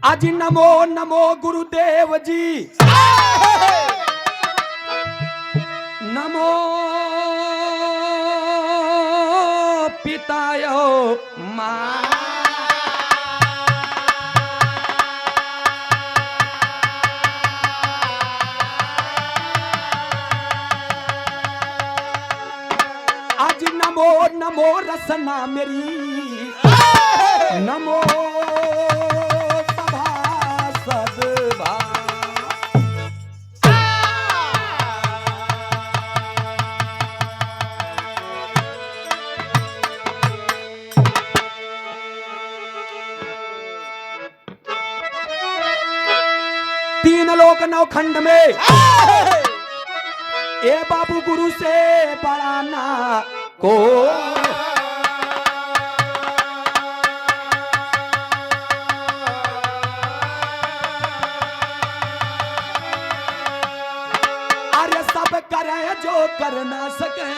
आज नमो नमो गुरुदेव जी, नमो पितायो माँ। आज नमो नमो रसना मेरी, नमो सभासद भा। तीन लोक नवखंड में ए बाबू गुरु से बड़ा ना को। अरे सब करे जो कर ना सके,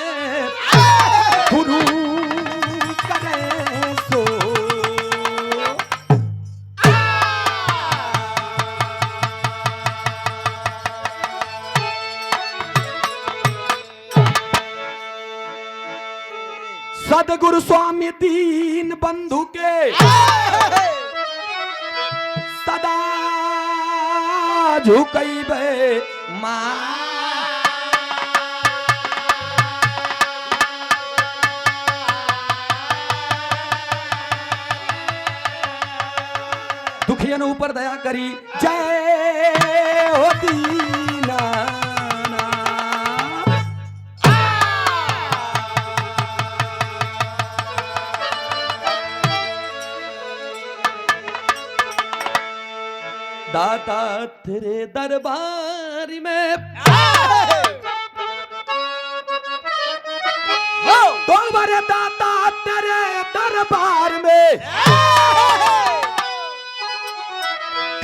गुरु करे सो। सदगुरु स्वामी दीन बंधु के सदा झुकैबे माँ। दुखियन ऊपर दया करी, जय हो दीना। दाता तेरे दरबार में तो बड़े दाता तेरे दरबार में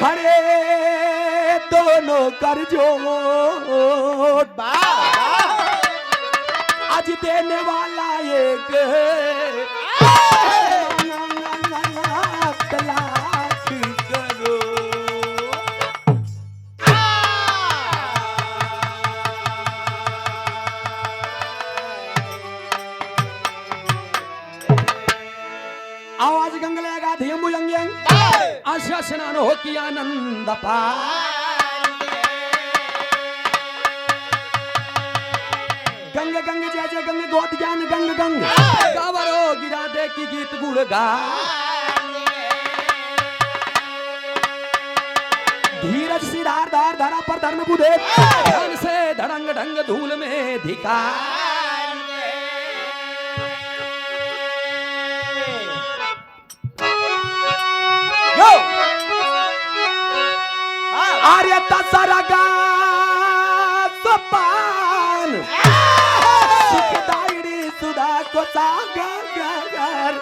खड़े दोनों कर जोड़। आज देने वाला एक आवाज गंगलेगा धीमु यंग आशा स्नान हो कि आनंद पा। गंग गंग जय जय गंग गोद ज्ञान गंग गंग गावरो गिरा दे की गीत गुण गा। धीरज सिधार धार धरा पर धर्म बुधे, धन से धड़ंग ढंग धूल में धिका। आर्य तसरगा सोपान सुखदायिनी सुधा को सागर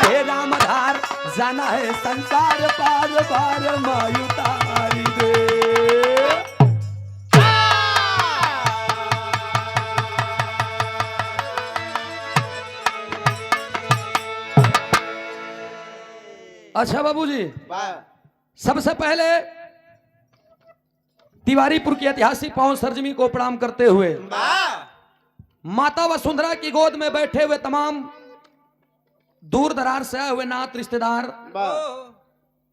हे रामधार जाना है संसार पार पार मायुतारी दे। अच्छा बाबूजी, सबसे पहले तिवारीपुर की ऐतिहासिक पावन सरजमी को प्रणाम करते हुए माता वसुंधरा की गोद में बैठे हुए तमाम दूर दरार से आए हुए नात रिश्तेदार,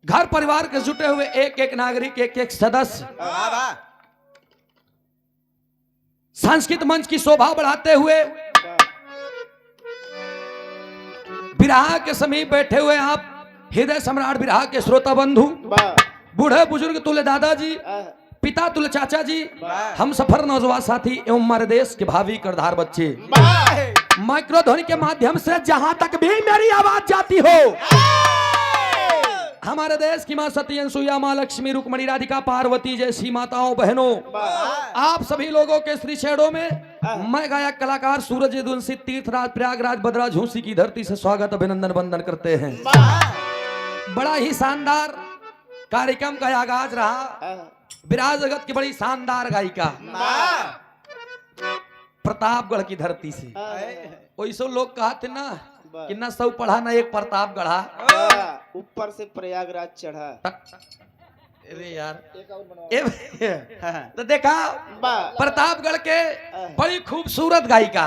घर परिवार के जुटे हुए एक एक नागरिक, एक एक सदस्य, सांस्कृतिक मंच की शोभा बढ़ाते हुए बिरहा के समीप बैठे हुए आप हृदय सम्राट बिरहा के श्रोता बंधु, बूढ़े बुजुर्ग तुल्य दादाजी, पिता तुल्य चाचा जी, हम सफर नौजवान साथी एवं हमारे देश के भावी करदार बच्चे, माइक्रोध्वनि के माध्यम से जहां तक भी मेरी आवाज जाती हो, हमारे देश की मां सती अनसुईया, मां लक्ष्मी, रुक्मणी, राधिका, पार्वती जैसी माताओं बहनों, आप सभी लोगों के श्री चरणों में मैं गायक कलाकार सूरज यदुवंशी तीर्थराज प्रयागराज बद्राज झूसी की धरती से स्वागत अभिनंदन वंदन करते हैं। बड़ा ही शानदार कार्यक्रम का आगाज रहा। बिरहा जगत की बड़ी शानदार गायिका प्रतापगढ़ की धरती से। वैसे लोग कहते ना कि ना सब पढ़ा ना एक प्रतापगढ़ा, ऊपर से प्रयागराज चढ़ा। अरे यार तो देखा प्रतापगढ़ के बड़ी खूबसूरत गायिका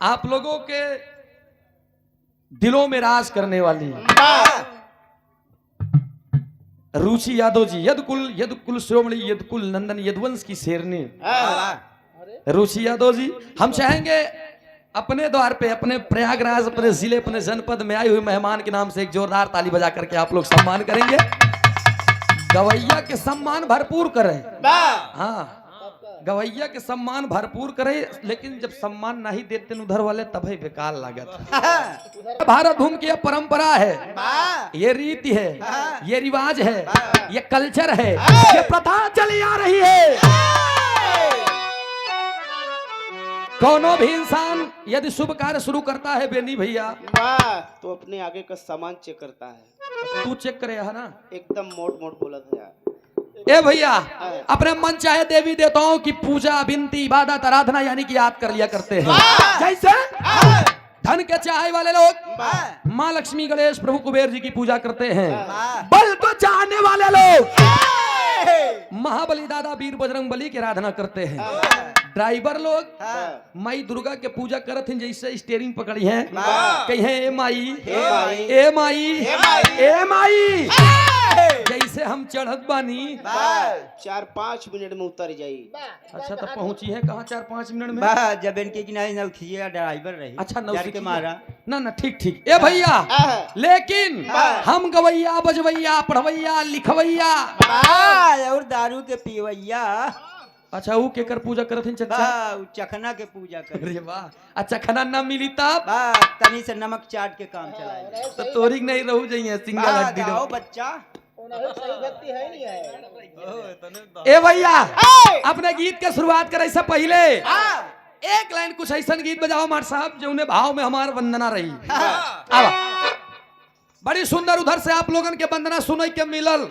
आप लोगों के दिलों में राज करने वाली रुचि यादव जी, यदकुल शिरोमणि यदकुल नंदन यदुवंश की शेरनी रुचि यादव जी। हम चाहेंगे अपने द्वार पे, अपने प्रयागराज, अपने जिले, अपने जनपद में आए हुए मेहमान के नाम से एक जोरदार ताली बजा करके आप लोग सम्मान करेंगे। गवैया के सम्मान भरपूर करें, हाँ गवैया के सम्मान भरपूर करें, लेकिन जब सम्मान नहीं देते उधर वाले तभी बेकार लागत। भारत भूमि की यह परंपरा है, ये रीति है, ये रिवाज है, ये कल्चर है, ये प्रथा चली आ रही है। कोनो भी इंसान यदि शुभ कार्य शुरू करता है बेनी भैया तो अपने आगे का सामान चेक करता है। तू चेक करे है ना, एकदम मोट मोट बोला था यार। ए भैया अपने मन चाहे देवी देवताओं की पूजा विनती इबादत आराधना यानी कि याद कर लिया करते हैं। जैसे धन के चाहे वाले लोग माँ लक्ष्मी गणेश प्रभु कुबेर जी की पूजा करते हैं, बल को चाहने वाले लोग महाबली दादा वीर बजरंग बली की आराधना करते हैं। ड्राइवर लोग माई दुर्गा के पूजा करत हैं, जैसे स्टीयरिंग पकड़ी है कहीं है ए माई ए माई ए माई, जैसे हम चढ़त बानी 4-5 मिनट में उतर जाई। अच्छा तो पहुंची है कहाँ 4-5 मिनट में? जब इनके किनारे नौखिया ड्राइवर रही। अच्छा नौखिया के मारा ना ना ठीक ठीक। ए भैया लेकिन हम गवैया बजवैया पढ़वैया लिखवैया और दारू के पीवैया। अच्छा वो केकर पूजा करत हैं चचा? चखना के पूजा कर। अरे वाह, अच्छा खाना ना मिली तब तनी से नमक चाट के काम चलाए तो तोरिक नहीं रहू जाइए सिंगल हड्डी दो बच्चा। ए भैया अपने गीत के शुरुआत करे से पहले एक लाइन कुछ ऐसा गीत बजाओ मार साहब जो उन्हें भाव में हमार वंदना रही। अब बड़ी सुंदर उधर से आप लोगन के वंदना सुनई के मिलल।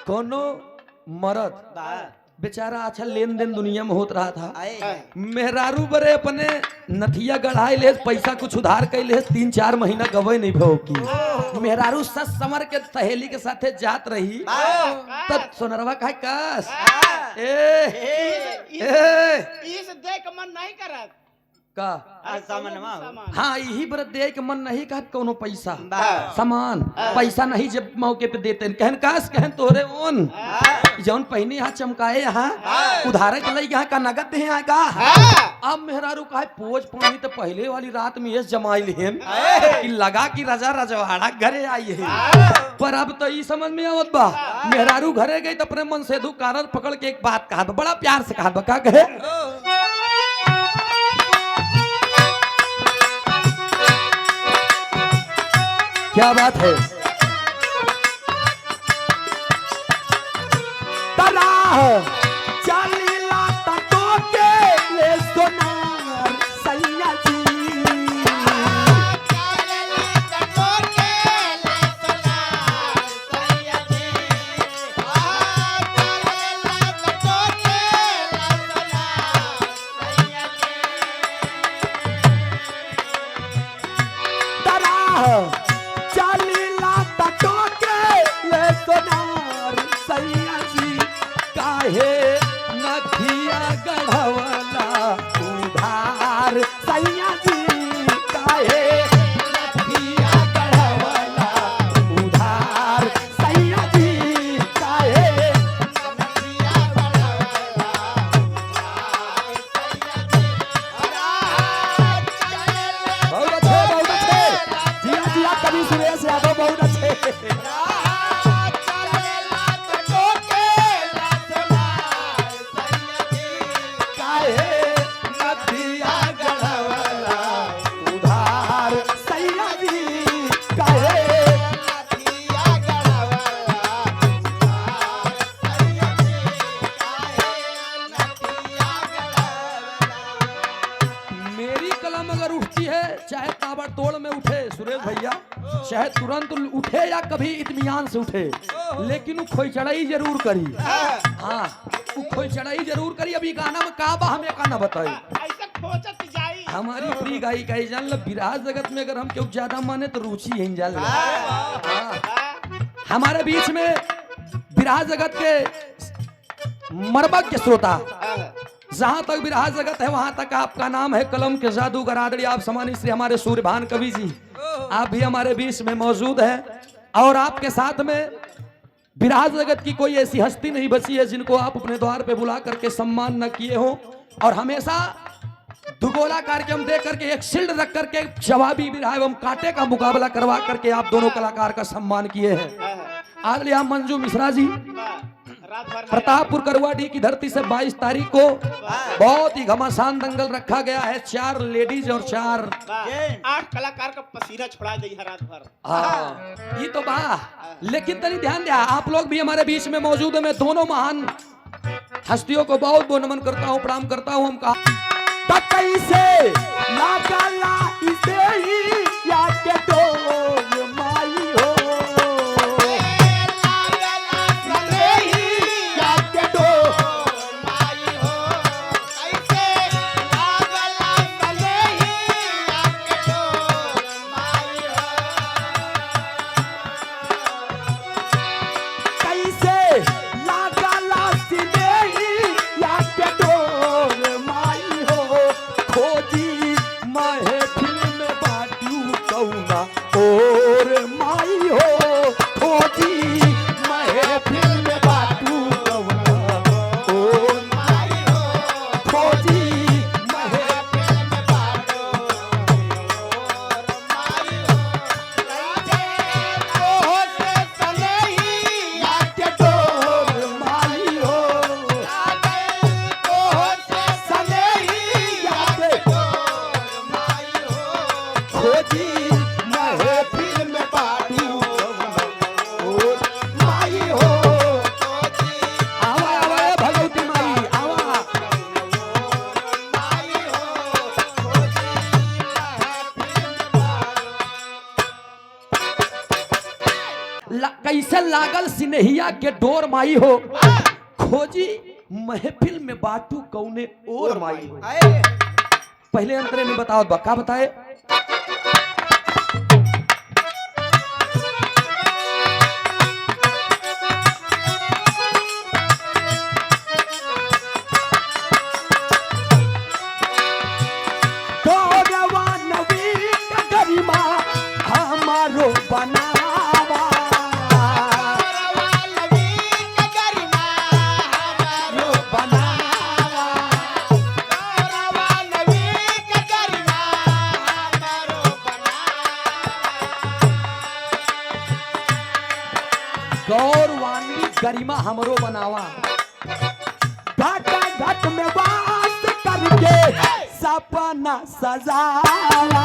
कोनो मरद बेचारा अच्छा लेन देन दुनिया में होत रहा था, मेहरारू बरे अपने नथिया गढ़ाई ले पैसा कुछ उधार कैले 3-4 महीना गवे नहीं भो की मेहरारू सस समर के सहेली के साथे जात रही तब सोनरवा कहे कस इस देख मन नहीं करत का हाँ यही बरत दे के मन नहीं कहत कोनो पैसा सामान पैसा नहीं जब मौके पे देते कहन काश कहन तोरे ओन जौन पहने यहाँ चमकाए यहाँ उधारे के लिए यहाँ का नगद दे यहाँ का। अब मेहरारू का पोज पानी तो पहले वाली रात में ये जमाइल हेम कि लगा कि रजा रजवाड़ा घरे आई है, पर अब तो ये समझ में आवत बा मेहरारू घरे गई तो अपने मन से दू कारण पकड़ के एक बात कहा बड़ा प्यार से कहा का कहे क्या बात है चलीला तको के ले सोनार सैया जी कलम अगर उठती है चाहे ताबड़तोड़ में उठे सुरेश भैया, चाहे तुरंत उठे या कभी इत्मीनान से उठे, लेकिन वो खोई चढ़ाई जरूर करी। हाँ वो खोई चढ़ाई जरूर करी। अभी गाना में का बा हमें का ना बताई। ऐसे खोजत जाई हमारी प्रिय गायिका है जान लो, विराह जगत में अगर हम क्यों ज्यादा माने तो रुचि है जान लो। हाँ। हमारे बीच में विराह जगत के मर्मज्ञ श्रोता, जहां तक विराह जगत है वहां तक आपका नाम है कलम के जादूगर आदरणीय आप सम्मानित श्री हमारे सूर्यभान कवि जी, आप भी हमारे बीच में मौजूद हैं। और आपके साथ में विराह जगत की कोई ऐसी हस्ती नहीं बची है जिनको आप अपने द्वार पे बुला करके सम्मान न किए हो। और हमेशा दुगोला कार्यक्रम दे करके एक शील्ड रख करके जवाबी विराह एवं कांटे का मुकाबला करवा करके आप दोनों कलाकार का सम्मान किए हैं। आदरणीय मंजू मिश्रा जी रात भर प्रतापपुर करवाडी की धरती से 22 तारीख को बहुत ही घमासान दंगल रखा गया है। 4 लेडीज और 4 8 कलाकार का पसीना छुड़ा दी है रात भर। हाँ ये तो वाह। लेकिन तनी ध्यान दिया आप लोग भी हमारे बीच में मौजूद है। मैं दोनों महान हस्तियों को बहुत बहुत नमन करता हूँ, प्रणाम करता हूँ। हम तो कैसे लागला इसे ही या के डोर माई हो, कैसे लागल सिनहिया के डोर माई हो, खोजी महफिल में बाटू कौने और माई हो। पहले अंतरे में बताओ बक्का बताए। हमारो बनावा गौरवान्वित गरिमा हमरो बनावा। घाटा घाट में वास करके सपना सजावा,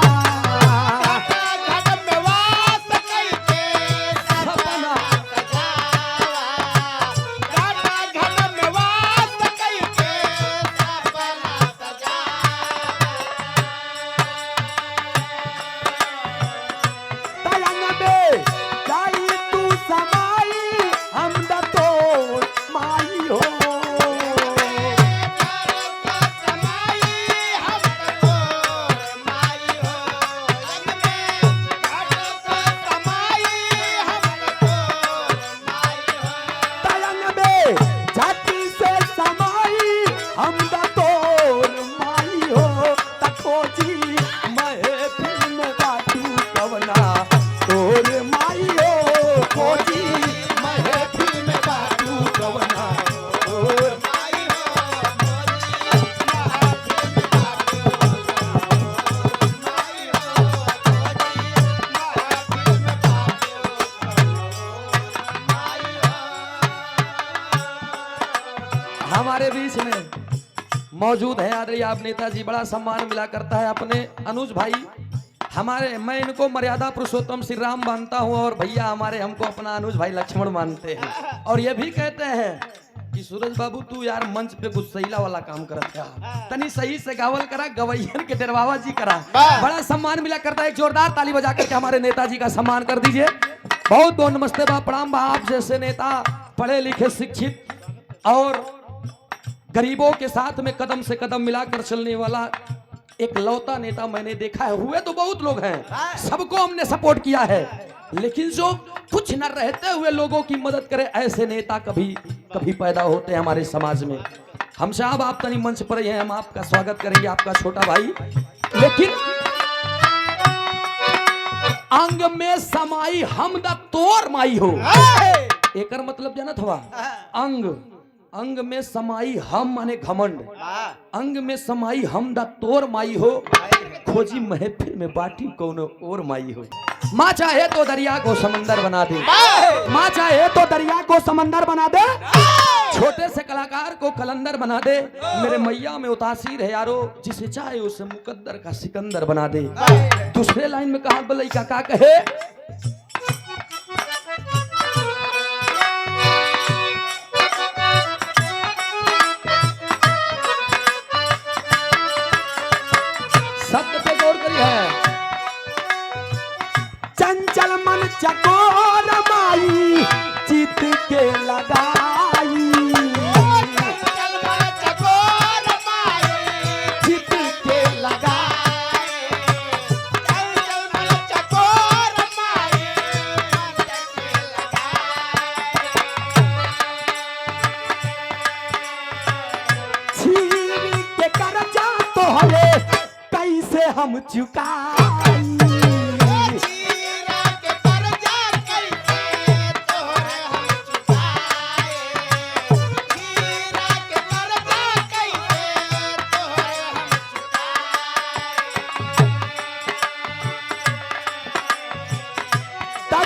हमारे बीच में मौजूद है आदरणीय आप नेताजी, बड़ा सम्मान मिला करता है अपने अनुज भाई हमारे। मैं इनको मर्यादा पुरुषोत्तम श्री राम मानता हूं और भैया हमारे हमको अपना अनुज भाई लक्ष्मण मानते हैं। और ये भी कहते हैं कि सूरज बाबू तू यार मंच पे गुस्सैला वाला काम करत है, तनी सही से गावल करा, गवैयन के डरवावा जी करा। बड़ा सम्मान मिला करता है, एक जोरदार ताली बजा करके हमारे नेताजी का सम्मान कर दीजिए। बहुत बहुत नमस्ते बा, प्रणाम बा। आप जैसे नेता पढ़े लिखे शिक्षित और गरीबों के साथ में कदम से कदम मिलाकर चलने वाला एक लौता नेता मैंने देखा है। हुए तो बहुत लोग हैं, सबको हमने सपोर्ट किया है, लेकिन जो कुछ न रहते हुए लोगों की मदद करे, ऐसे नेता कभी कभी पैदा होते हैं हमारे समाज में। हम साहब आप तनी मंच पर ही हैं, हम आपका स्वागत करेंगे, आपका छोटा भाई। लेकिन अंग में समाई हमदा तोर माई हो, एकर मतलब जानत हवा? अंग, अंग में समाई हम माने घमंड, अंग में समाई हमदा तोर माई हो, खोजी महफिल में बाटी कोनो और माई हो। माँ चाहे तो दरिया को समंदर बना दे, माँ चाहे तो दरिया को समंदर बना दे, छोटे से कलाकार को कलंदर बना दे। मेरे मैया में उतासीर है यारो, जिसे चाहे उसे मुकद्दर का सिकंदर बना दे। दूसरे लाइन में कहा बोले का कहे, शब्द पे गौर करिए। चंचल मन चकोर माई चित के लगाई, चित के लगाई, छीन के कर्जा तोहरे कैसे हम चुकाई,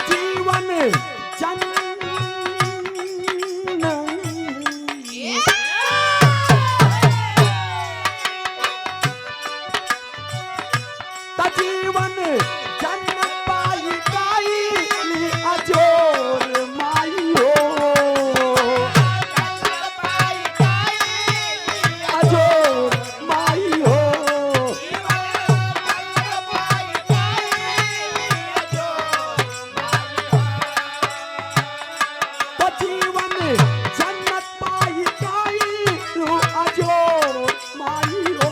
जीवन जीवन जन पाई गाई अजोर माई हो, अजोर माई हो, जीवन जन्नत पाई गाई अजोर माई हो,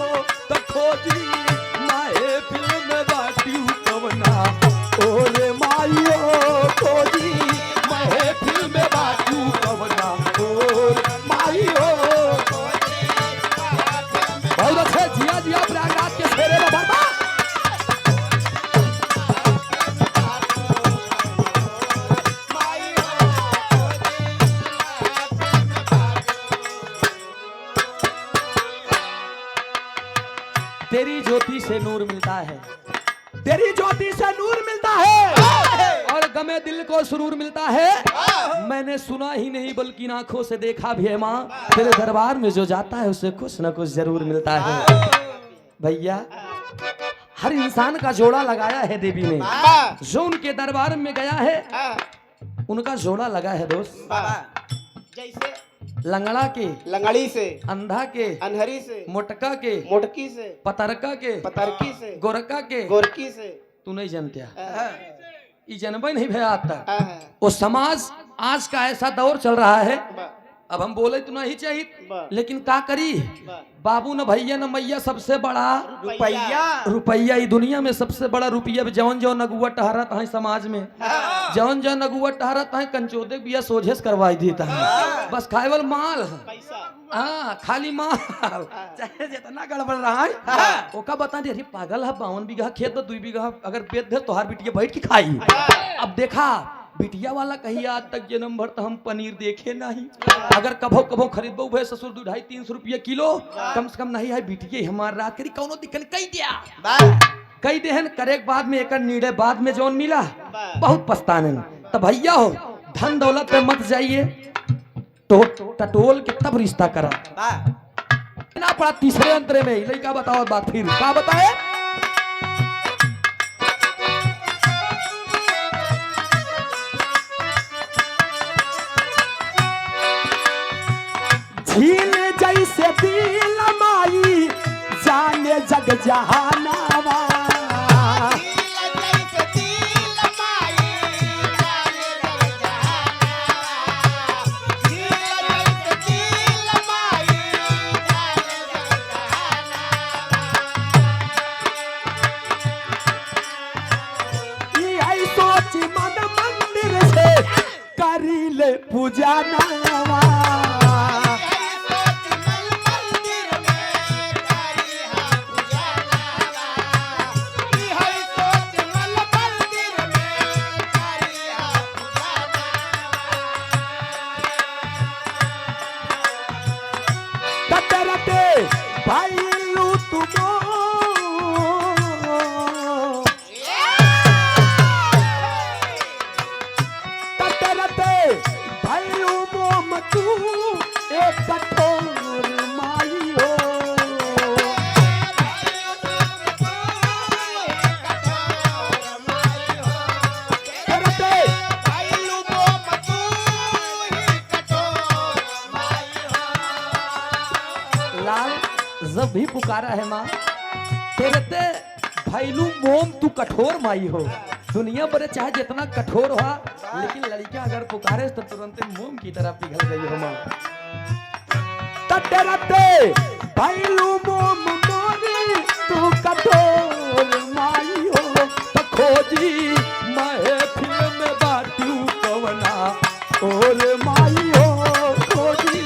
तो खोजी माए फिल्म बाटी कवना ओरे माई हो, खोजी माए फिल्म बाटी कवना ओर माई हो। बहुत अच्छे, जिया जिया प्रयागराज के शेरे में भरता। तेरी ज्योति से नूर मिलता है, तेरी ज्योति से नूर मिलता है, और गमे दिल को सुरूर मिलता है। मैंने सुना ही नहीं बल्कि आंखों से देखा भी है माँ, तेरे दरबार में जो जाता है उसे कुछ न कुछ जरूर मिलता है। भैया हर इंसान का जोड़ा लगाया है देवी ने, जो उनके दरबार में गया है उनका जोड़ा लगा है दोस्त। जैसे लंगड़ा के, लंगड़ी से, अंधा के, अनहरी से, मोटका के, मोटकी से, पतरका के, पतरकी से, गोरका के, गोरकी से। तू नहीं जानते, ये जनबे नहीं भैया आता। हाँ। वो समाज आज का ऐसा दौर चल रहा है, अब हम बोले तो नहीं चाहिए, लेकिन का करी, बाबू न भैया न मैया, सबसे बड़ा रुपया। ई दुनिया में सबसे बड़ा रुपया जौन जौन नगुआ टहरत है समाज में, जौन जौन नगुआ टहरत है कंचोदे बिया सोझे से करवाई देता है, बस खाएवल माल, हाँ खाली माल, चाहे जितना गड़बड़ रहा है ओका बता दे, अरे पागल है 52 बीघा खेत 2 बीघा अगर बेच दे तो हर बिटिया बैठ के खाई। अब देखा बिटिया वाला कही आज तक जन्म भर तो हम पनीर देखे नहीं, अगर कभो कभो खरीदबो भे ससुर 2-2.5-300 रुपया किलो, कम से कम नहीं है बिटिया हमार रात करी कौनो दिक्कत कही दिया, कई देहन करे बाद में एक नीड़े बाद में जौन मिला बहुत पछताने। तो भैया हो धन दौलत पे मत जाइए, तो टटोल के तब रिश्ता करा ना पड़ा। तीसरे अंतरे में लड़का बताओ बात, फिर क्या बताए, झील जैसे दिल माई जाने जग जहानावा यही सोच मन मंदिर से करीले पूजा नावा तटरते भाई लू तुमो तटरते भाई लू मोम तू एक कठोर माई हो तटरते लाल जब भी पुकारा है माँ तेरे ते भैलू मोम तू कठोर माई हो। दुनिया भरे चाहे जितना कठोर हो लेकिन लड़कियां अगर पुकारे तो तुरंत मोम की तरह पिघल गई हो माँ। तटरते भाई लू मोम मोरी तू कठोर माई हो तो खोजी महफिल में बाटू कवना और माई हो खोजी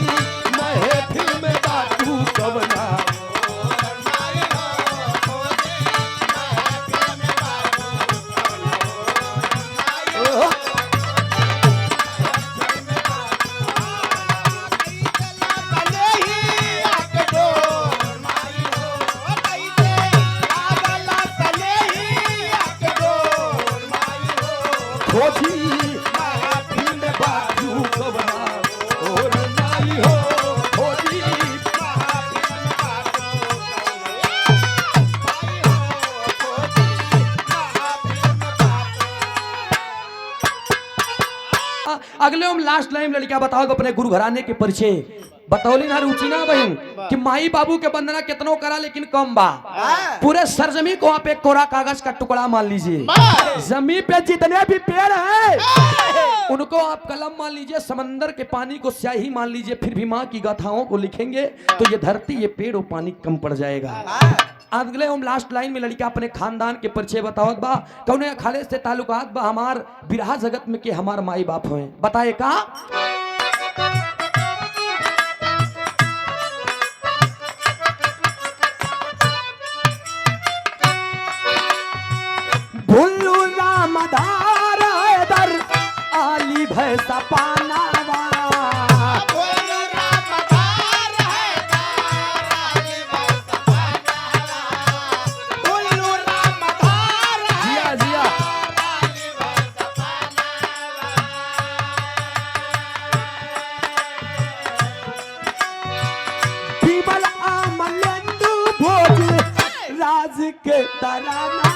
महफिल में बाटू कवना खोजी महफिल में बाटू कवना और माई हो खोजी अगले हम लास्ट लाइन लड़कियां बताओ अपने गुरु घराने के परिचय बतौली ना रुचि ना बहन कि माई बाबू के वंदना कितनों करा लेकिन कम बा। पूरे सरजमी को आप एक कोरा कागज का टुकड़ा मान लीजिए, जमीन पे जितने भी पेड़ हैं उनको आप कलम मान लीजिए, समंदर के पानी को स्याही मान लीजिए, फिर भी माँ की गाथाओं को लिखेंगे तो ये धरती ये पेड़ और पानी कम पड़ जाएगा। अगले हम लास्ट लाइन में लड़का अपने खानदान के परिचय बतावत बा कौने अखाड़े से ताल्लुकात बा हमार बिरहा जगत में के हमार माई बाप हुए बताए का। भुल्लू रामधार दर आली भैसा पानावा जिया जिया बीमल आमलेंदु भोज राज के तराना